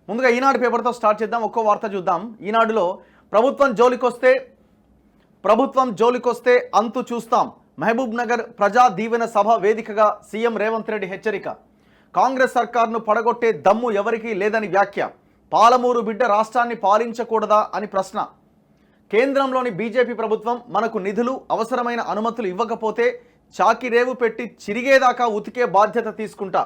ముందుగా ఈనాడు పేపర్తో స్టార్ట్ చేద్దాం. ఒక్కో వార్త చూద్దాం. ఈనాడులో ప్రభుత్వం జోలికొస్తే అంతు చూస్తాం. మహబూబ్ నగర్ ప్రజా దీవెన సభ వేదికగా సీఎం రేవంత్ రెడ్డి హెచ్చరిక. కాంగ్రెస్ సర్కార్ను పడగొట్టే దమ్ము ఎవరికీ లేదని వ్యాఖ్య. పాలమూరు బిడ్డ రాష్ట్రాన్ని పాలించకూడదా అని ప్రశ్న. కేంద్రంలోని బీజేపీ ప్రభుత్వం మనకు నిధులు, అవసరమైన అనుమతులు ఇవ్వకపోతే చాకిరేవు పెట్టి చిరిగేదాకా ఉతికే బాధ్యత తీసుకుంటా.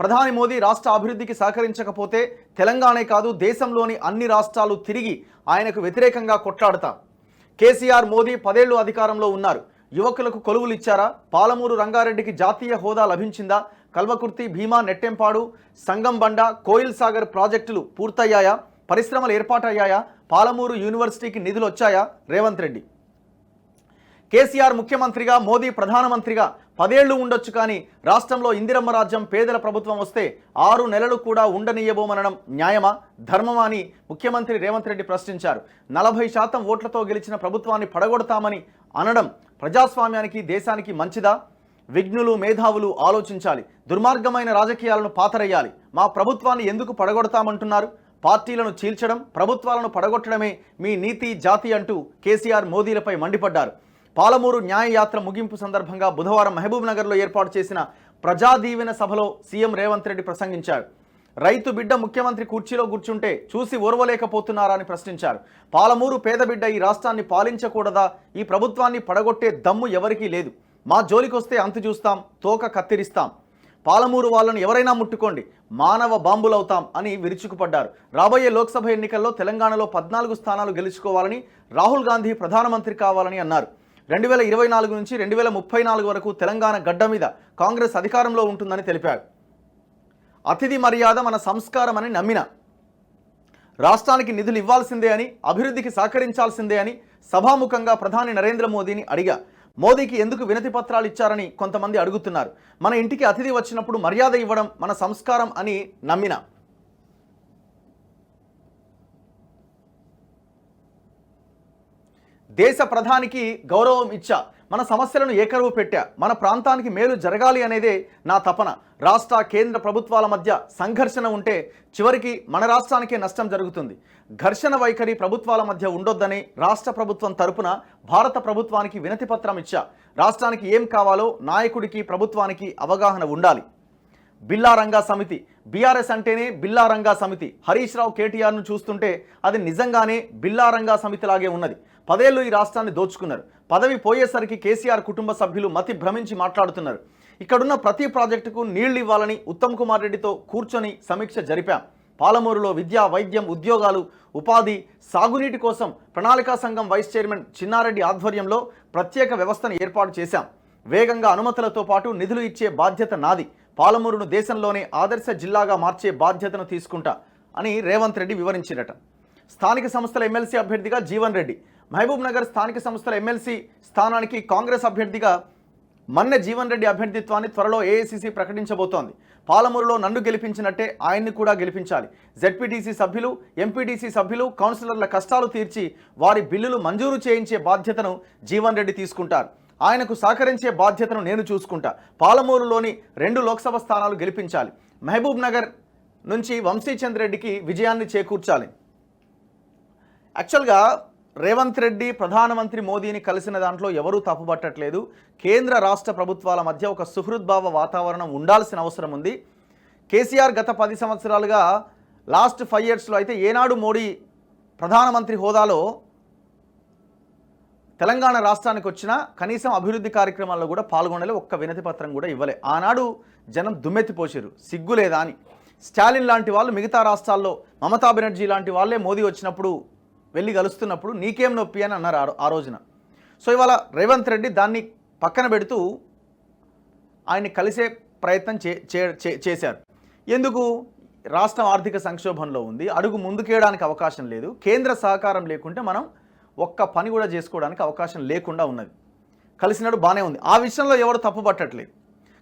ప్రధాని మోదీ రాష్ట్ర అభివృద్ధికి సహకరించకపోతే తెలంగాణే కాదు దేశంలోని అన్ని రాష్ట్రాలు తిరిగి ఆయనకు వ్యతిరేకంగా కొట్లాడతా. కేసీఆర్, మోదీ 10 ఏళ్లు అధికారంలో ఉన్నారు. యువకులకు కొలువులు ఇచ్చారా? పాలమూరు రంగారెడ్డికి జాతీయ హోదా లభించిందా? కల్వకుర్తి, భీమా, నెట్టెంపాడు, సంగంబండ, కోయిల్ సాగర్ ప్రాజెక్టులు పూర్తయ్యాయా? పరిశ్రమలు ఏర్పాటయ్యాయా? పాలమూరు యూనివర్సిటీకి నిధులు వచ్చాయా? రేవంత్ రెడ్డి. కేసీఆర్ ముఖ్యమంత్రిగా, మోదీ ప్రధానమంత్రిగా 10 ఏళ్లు ఉండొచ్చు, కానీ రాష్ట్రంలో ఇందిరమ్మ రాజ్యం పేదల ప్రభుత్వం వస్తే 6 నెలలు కూడా ఉండనియబోమనడం న్యాయమా, ధర్మమా అని ముఖ్యమంత్రి రేవంత్ రెడ్డి ప్రశ్నించారు. 40% ఓట్లతో గెలిచిన ప్రభుత్వాన్ని పడగొడతామని అనడం ప్రజాస్వామ్యానికి, దేశానికి మంచిదా? విఘ్నులు, మేధావులు ఆలోచించాలి. దుర్మార్గమైన రాజకీయాలను పాతరేయాలి. మా ప్రభుత్వాన్ని ఎందుకు పడగొడతామంటున్నారు? పార్టీలను చీల్చడం, ప్రభుత్వాలను పడగొట్టడమే మీ నీతి, జాతి అంటూ కేసీఆర్, మోదీలపై మండిపడ్డారు. పాలమూరు న్యాయయాత్ర ముగింపు సందర్భంగా బుధవారం మహబూబ్ నగర్లో ఏర్పాటు చేసిన ప్రజా దీవెన సభలో సీఎం రేవంత్ రెడ్డి ప్రసంగించారు. రైతు బిడ్డ ముఖ్యమంత్రి కుర్చీలో కూర్చుంటే చూసి ఓర్వలేకపోతున్నారా అని ప్రశ్నించారు. పాలమూరు పేద బిడ్డ ఈ రాష్ట్రాన్ని పాలించకూడదా? ఈ ప్రభుత్వాన్ని పడగొట్టే దమ్ము ఎవరికీ లేదు. మా జోలికొస్తే అంతు చూస్తాం, తోక కత్తిరిస్తాం. పాలమూరు వాళ్ళను ఎవరైనా ముట్టుకోండి, మానవ బాంబులవుతాం అని విరుచుకుపడ్డారు. రాబోయే లోక్సభ ఎన్నికల్లో తెలంగాణలో 14 స్థానాలు గెలుచుకోవాలని, రాహుల్ గాంధీ ప్రధానమంత్రి కావాలని అన్నారు. 2024 నుంచి 2034 వరకు తెలంగాణ గడ్డ మీద కాంగ్రెస్ అధికారంలో ఉంటుందని తెలిపారు. అతిథి మర్యాద మన సంస్కారం అని నమ్మిన, రాష్ట్రానికి నిధులు ఇవ్వాల్సిందే అని, అభివృద్ధికి సహకరించాల్సిందే అని సభాముఖంగా ప్రధాని నరేంద్ర మోదీని అడిగా. మోదీకి ఎందుకు వినతి పత్రాలు ఇచ్చారని కొంతమంది అడుగుతున్నారు. మన ఇంటికి అతిథి వచ్చినప్పుడు మర్యాద ఇవ్వడం మన సంస్కారం అని నమ్మిన. దేశ ప్రధానికి గౌరవం ఇచ్చా, మన సమస్యలను ఏకరువు పెట్టా, మన ప్రాంతానికి మేలు జరగాలి అనేదే నా తపన. రాష్ట్ర, కేంద్ర ప్రభుత్వాల మధ్య సంఘర్షణ ఉంటే చివరికి మన రాష్ట్రానికే నష్టం జరుగుతుంది. ఘర్షణ వైఖరి ప్రభుత్వాల మధ్య ఉండొద్దని రాష్ట్ర ప్రభుత్వం తరపున భారత ప్రభుత్వానికి వినతి పత్రం ఇచ్చా. రాష్ట్రానికి ఏం కావాలో నాయకుడికి, ప్రభుత్వానికి అవగాహన ఉండాలి. బిల్లారంగా సమితి, బీఆర్ఎస్ అంటేనే బిల్లారంగా సమితి. హరీష్ రావు, కేటీఆర్ను చూస్తుంటే అది నిజంగానే బిల్లారంగా సమితిలాగే ఉన్నది. 10 ఏళ్లు ఈ రాష్ట్రాన్ని దోచుకున్నారు. పదవి పోయేసరికి కేసీఆర్ కుటుంబ సభ్యులు మతి భ్రమించి మాట్లాడుతున్నారు. ఇక్కడున్న ప్రతి ప్రాజెక్టుకు నీళ్లు ఇవ్వాలని ఉత్తమ్ కుమార్ రెడ్డితో కూర్చొని సమీక్ష జరిపాం. పాలమూరులో విద్య, వైద్యం, ఉద్యోగాలు, ఉపాధి, సాగునీటి కోసం ప్రణాళికా సంఘం వైస్ చైర్మన్ చిన్నారెడ్డి ఆధ్వర్యంలో ప్రత్యేక వ్యవస్థను ఏర్పాటు చేశాం. వేగంగా అనుమతులతో పాటు నిధులు ఇచ్చే బాధ్యత నాది. పాలమూరును దేశంలోనే ఆదర్శ జిల్లాగా మార్చే బాధ్యతను తీసుకుంటా అని రేవంత్ రెడ్డి వివరించారట. స్థానిక సంస్థల ఎమ్మెల్సీ అభ్యర్థిగా జీవన్ రెడ్డి, మహబూబ్ నగర్ స్థానిక సంస్థల ఎమ్మెల్సీ స్థానానికి కాంగ్రెస్ అభ్యర్థిగా మన్నె జీవన్ రెడ్డి అభ్యర్థిత్వాన్ని త్వరలో ఏఐసీసీ ప్రకటించబోతోంది. పాలమూరులో నన్ను గెలిపించినట్టే ఆయన్ని కూడా గెలిపించాలి. జెడ్పీటీసీ సభ్యులు, ఎంపీటీసీ సభ్యులు, కౌన్సిలర్ల కష్టాలు తీర్చి వారి బిల్లులు మంజూరు చేయించే బాధ్యతను జీవన్ రెడ్డి తీసుకుంటారు. ఆయనకు సహకరించే బాధ్యతను నేను చూసుకుంటా. పాలమూరులోని 2 లోక్సభ స్థానాలు గెలిపించాలి. మహబూబ్ నగర్ నుంచి వంశీచంద్ రెడ్డికి విజయాన్ని చేకూర్చాలి. యాక్చువల్గా రేవంత్ రెడ్డి ప్రధానమంత్రి మోదీని కలిసిన దాంట్లో ఎవరూ తప్పుపట్టట్లేదు. కేంద్ర రాష్ట్ర ప్రభుత్వాల మధ్య ఒక సుహృద్భావ వాతావరణం ఉండాల్సిన అవసరం ఉంది. కేసీఆర్ గత 10 సంవత్సరాలుగా లాస్ట్ 5 ఇయర్స్లో అయితే ఏనాడు మోడీ ప్రధానమంత్రి హోదాలో తెలంగాణ రాష్ట్రానికి వచ్చినా కనీసం అభివృద్ధి కార్యక్రమాల్లో కూడా పాల్గొనలే, ఒక్క వినతి పత్రం కూడా ఇవ్వలే. ఆనాడు జనం దుమ్మెత్తిపోసారు, సిగ్గులేదా అని. స్టాలిన్ లాంటి వాళ్ళు మిగతా రాష్ట్రాల్లో, మమతా బెనర్జీ లాంటి వాళ్ళే మోదీ వచ్చినప్పుడు వెళ్ళి కలుస్తున్నప్పుడు నీకేం నొప్పి అని అన్నారు ఆ రోజున. సో ఇవాళ రేవంత్ రెడ్డి దాన్ని పక్కన పెడుతూ ఆయన్ని కలిసే ప్రయత్నం చేశారు. ఎందుకు? రాష్ట్రం ఆర్థిక సంక్షోభంలో ఉంది, అడుగు ముందుకేయడానికి అవకాశం లేదు. కేంద్ర సహకారం లేకుంటే మనం ఒక్క పని కూడా చేసుకోవడానికి అవకాశం లేకుండా ఉన్నది. కలిసినాడు బాగానే ఉంది, ఆ విషయంలో ఎవరు తప్పు పట్టట్లేదు.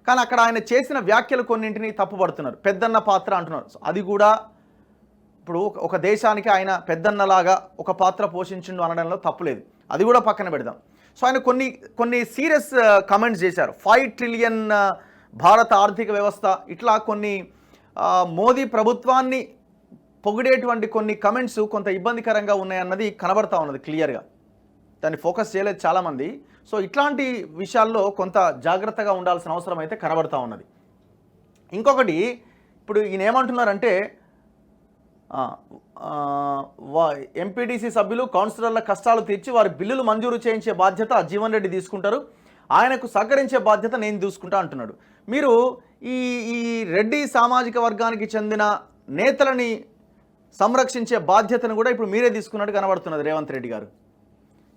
కానీ అక్కడ ఆయన చేసిన వ్యాఖ్యలు కొన్నింటిని తప్పు పడుతున్నారు. పెద్దన్న పాత్ర అంటున్నారు. అది కూడా ఇప్పుడు ఒక దేశానికి ఆయన పెద్దన్నలాగా ఒక పాత్ర పోషించిండు అనడంలో తప్పులేదు, అది కూడా పక్కన పెడదాం. సో ఆయన కొన్ని సీరియస్ కమెంట్స్ చేశారు. 5 ట్రిలియన్ భారత ఆర్థిక వ్యవస్థ, ఇట్లా కొన్ని మోదీ ప్రభుత్వాన్ని పొగిడేటువంటి కొన్ని కమెంట్స్ కొంత ఇబ్బందికరంగా ఉన్నాయన్నది కనబడతా ఉన్నది క్లియర్గా. దాన్ని ఫోకస్ చేయలేదు చాలామంది. సో ఇట్లాంటి విషయాల్లో కొంత జాగ్రత్తగా ఉండాల్సిన అవసరం అయితే కనబడతా ఉన్నది. ఇంకొకటి, ఇప్పుడు ఈయన ఏమంటున్నారంటే ఎంపీటీసీ సభ్యులు కౌన్సిలర్ల కష్టాలు తీర్చి వారి బిల్లులు మంజూరు చేయించే బాధ్యత జీవన్ రెడ్డి తీసుకుంటారు, ఆయనకు సహకరించే బాధ్యత నేను తీసుకుంటా అంటున్నాడు. మీరు ఈ రెడ్డి సామాజిక వర్గానికి చెందిన నేతలని సంరక్షించే బాధ్యతను కూడా ఇప్పుడు మీరే తీసుకున్నట్టు కనబడుతున్నది రేవంత్ రెడ్డి గారు.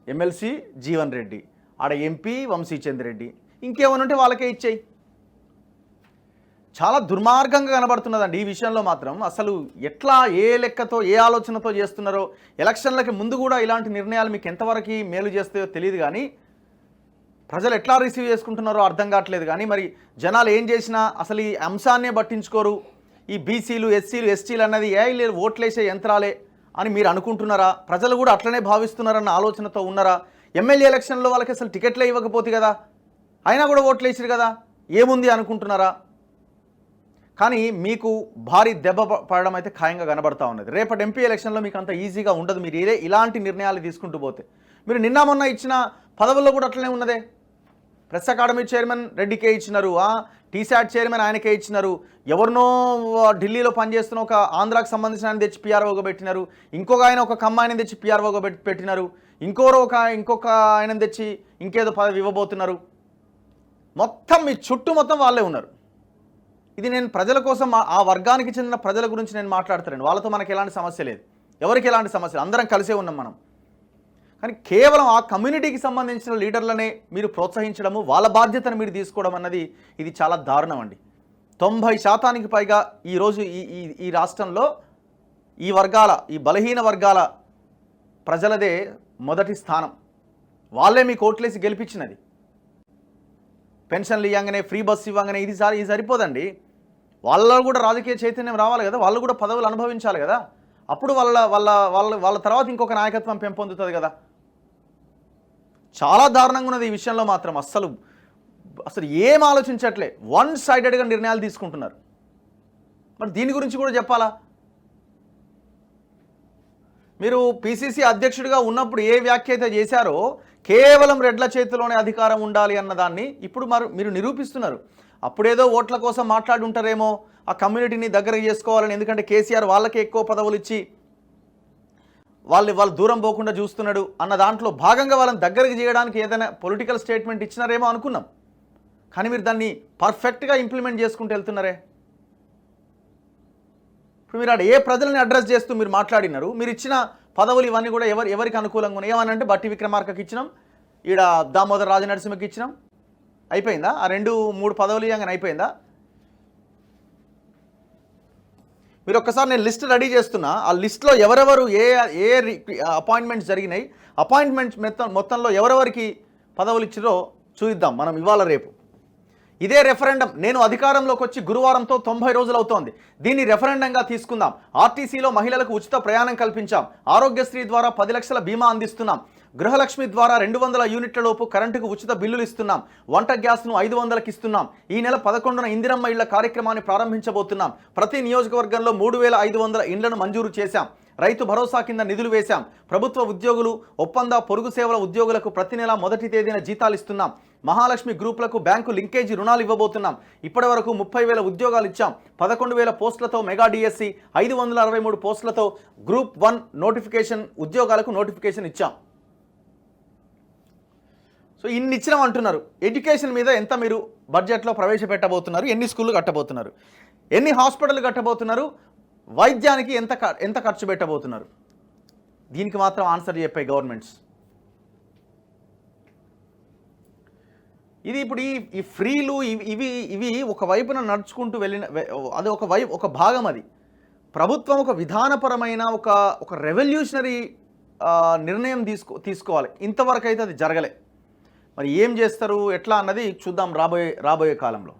ఎమ్మెల్సీ జీవన్ రెడ్డి, ఆడ ఎంపీ వంశీచంద్ర రెడ్డి, ఇంకేమైనా ఉంటే వాళ్ళకే ఇచ్చేయి. చాలా దుర్మార్గంగా కనబడుతున్నదండి ఈ విషయంలో మాత్రం. అసలు ఎట్లా, ఏ లెక్కతో, ఏ ఆలోచనతో చేస్తున్నారో. ఎలక్షన్లకి ముందు కూడా ఇలాంటి నిర్ణయాలు మీకు ఎంతవరకు మేలు చేస్తాయో తెలియదు, కానీ ప్రజలు ఎట్లా రిసీవ్ చేసుకుంటున్నారో అర్థం కావట్లేదు. కానీ మరి జనాలు ఏం చేసినా అసలు ఈ అంశాన్నే పట్టించుకోరు. ఈ బీసీలు, ఎస్సీలు, ఎస్టీలు అన్నది లేదు ఓట్లేసే యంత్రాలే అని మీరు అనుకుంటున్నారా? ప్రజలు కూడా అట్లనే భావిస్తున్నారన్న ఆలోచనతో ఉన్నారా? ఎమ్మెల్యే ఎలక్షన్లో వాళ్ళకి అసలు టికెట్లే ఇవ్వకపోతే కదా, అయినా కూడా ఓట్లు వేసారు కదా, ఏముంది అనుకుంటున్నారా? కానీ మీకు భారీ దెబ్బ పడడం అయితే ఖాయంగా కనబడతా ఉన్నది. రేపటి ఎంపీ ఎలక్షన్లో మీకు అంత ఈజీగా ఉండదు మీరు ఇలాంటి నిర్ణయాలు తీసుకుంటూ పోతే. మీరు నిన్న మొన్న ఇచ్చిన పదవుల్లో కూడా అట్లనే ఉన్నదే. ప్రెస్ అకాడమీ చైర్మన్ రెడ్డికే ఇచ్చినారు, టీశాట్ చైర్మన్ ఆయనకే ఇచ్చినారు, ఎవరినో ఢిల్లీలో పనిచేస్తున్న ఒక ఆంధ్రాకి సంబంధించిన ఆయన తెచ్చి పిఆర్ఓగా పెట్టినారు, ఇంకొక ఆయన ఒక కమ్మాయిని తెచ్చి పిఆర్ఓగా పెట్టినారు, ఇంకొక ఆయన తెచ్చి ఇంకేదో పదవి ఇవ్వబోతున్నారు. మొత్తం మీ చుట్టూ మొత్తం వాళ్ళే ఉన్నారు. ఇది నేను ప్రజల కోసం, ఆ వర్గానికి చెందిన ప్రజల గురించి నేను మాట్లాడుతాను. వాళ్ళతో మనకి ఎలాంటి సమస్య లేదు, ఎవరికి ఎలాంటి సమస్య, అందరం కలిసే ఉన్నాం మనం. కానీ కేవలం ఆ కమ్యూనిటీకి సంబంధించిన లీడర్లనే మీరు ప్రోత్సహించడము, వాళ్ళ బాధ్యతను మీరు తీసుకోవడం అన్నది ఇది చాలా దారుణం అండి. 90% పైగా ఈరోజు ఈ రాష్ట్రంలో ఈ బలహీన వర్గాల ప్రజలదే మొదటి స్థానం. వాళ్ళే మీకు ఓట్లేసి గెలిపించినది. పెన్షన్లు ఇవ్వగానే, ఫ్రీ బస్సు ఇవ్వగానే ఇది సరిపోదండి. వాళ్ళ కూడా రాజకీయ చైతన్యం రావాలి కదా, వాళ్ళు కూడా పదవులు అనుభవించాలి కదా. అప్పుడు వాళ్ళ తర్వాత ఇంకొక నాయకత్వం పెంపొందుతుంది కదా. చాలా దారుణంగా ఉన్నది ఈ విషయంలో మాత్రం. అసలు ఏం ఆలోచించట్లే, వన్ సైడెడ్గా నిర్ణయాలు తీసుకుంటున్నారు. మరి దీని గురించి కూడా చెప్పాలా? మీరు పిసిసి అధ్యక్షుడిగా ఉన్నప్పుడు ఏ వ్యాఖ్య అయితే చేశారో, కేవలం రెడ్ల చేతిలోనే అధికారం ఉండాలి అన్నదాన్ని ఇప్పుడు మీరు నిరూపిస్తున్నారు. అప్పుడేదో ఓట్ల కోసం మాట్లాడి ఉంటారేమో, ఆ కమ్యూనిటీని దగ్గరకు చేసుకోవాలని, ఎందుకంటే కేసీఆర్ వాళ్ళకే ఎక్కువ పదవులు ఇచ్చి వాళ్ళు దూరం పోకుండా చూస్తున్నాడు అన్న దాంట్లో భాగంగా వాళ్ళని దగ్గరకు చేయడానికి ఏదైనా పొలిటికల్ స్టేట్మెంట్ ఇచ్చినారేమో అనుకున్నాం. కానీ మీరు దాన్ని పర్ఫెక్ట్గా ఇంప్లిమెంట్ చేసుకుంటూ వెళ్తున్నారే. ఇప్పుడు మీరు ఏ ప్రజల్ని అడ్రస్ చేస్తూ మీరు మాట్లాడినారు? మీరు ఇచ్చిన పదవులు ఇవన్నీ కూడా ఎవరికి అనుకూలంగా ఉన్నాయి? ఏమనంటే బట్టి విక్రమార్కకి ఇచ్చినాం, ఈడ దామోదర్ రాజనరసింహకి ఇచ్చినాం, అయిపోయిందా? ఆ 2-3 పదవులు ఇవ్వగానే అయిపోయిందా? మీరు ఒక్కసారి నేను లిస్ట్ రెడీ చేస్తున్నా, ఆ లిస్ట్లో ఎవరెవరు ఏ అపాయింట్మెంట్స్ జరిగినాయి, అపాయింట్మెంట్స్ మొత్తంలో ఎవరెవరికి పదవులు ఇచ్చిరో చూద్దాం మనం ఇవాళ రేపు. ఇదే రెఫరెండం, నేను అధికారంలోకి వచ్చి గురువారంతో 90 రోజులు అవుతోంది. దీన్ని రెఫరెండంగా తీసుకుందాం. ఆర్టీసీలో మహిళలకు ఉచిత ప్రయాణం కల్పించాం. ఆరోగ్యశ్రీ ద్వారా 10 లక్షల బీమా అందిస్తున్నాం. గృహలక్ష్మి ద్వారా 200 యూనిట్ల లోపు కరెంటుకు ఉచిత బిల్లులు ఇస్తున్నాం. వంట గ్యాస్ను 500కి ఇస్తున్నాం. ఈ నెల 11న ఇందిరమ్మ ఇళ్ల కార్యక్రమాన్ని ప్రారంభించబోతున్నాం. ప్రతి నియోజకవర్గంలో 3500 ఇండ్లను మంజూరు చేశాం. రైతు భరోసా కింద నిధులు వేశాం. ప్రభుత్వ ఉద్యోగులు, ఒప్పంద పొరుగు సేవల ఉద్యోగులకు ప్రతి నెల మొదటి తేదీన జీతాలు ఇస్తున్నాం. మహాలక్ష్మి గ్రూపులకు బ్యాంకు లింకేజీ రుణాలు ఇవ్వబోతున్నాం. ఇప్పటి వరకు 30,000 ఉద్యోగాలు ఇచ్చాం. 11,000 పోస్టులతో మెగా డిఎస్సి, 563 పోస్టులతో గ్రూప్ 1 నోటిఫికేషన్ ఉద్యోగాలకు నోటిఫికేషన్ ఇచ్చాం. సో ఇన్ని ఇచ్చినాం అంటున్నారు. ఎడ్యుకేషన్ మీద ఎంత మీరు బడ్జెట్లో ప్రవేశపెట్టబోతున్నారు? ఎన్ని స్కూళ్ళు కట్టబోతున్నారు? ఎన్ని హాస్పిటల్ కట్టబోతున్నారు? వైద్యానికి ఎంత ఖర్చు పెట్టబోతున్నారు? దీనికి మాత్రం ఆన్సర్ చెప్పాయి గవర్నమెంట్స్. ఇది ఇప్పుడు ఈ ఫ్రీలు ఇవి ఒక వైపున నడుచుకుంటూ వెళ్ళిన, అది ఒక భాగం. అది ప్రభుత్వం ఒక విధానపరమైన ఒక రెవల్యూషనరీ నిర్ణయం తీసుకోవాలి. ఇంతవరకు అయితే అది జరగలే. మరి ఏం చేస్తారు, ఎట్లా అన్నది చూద్దాం రాబోయే కాలంలో.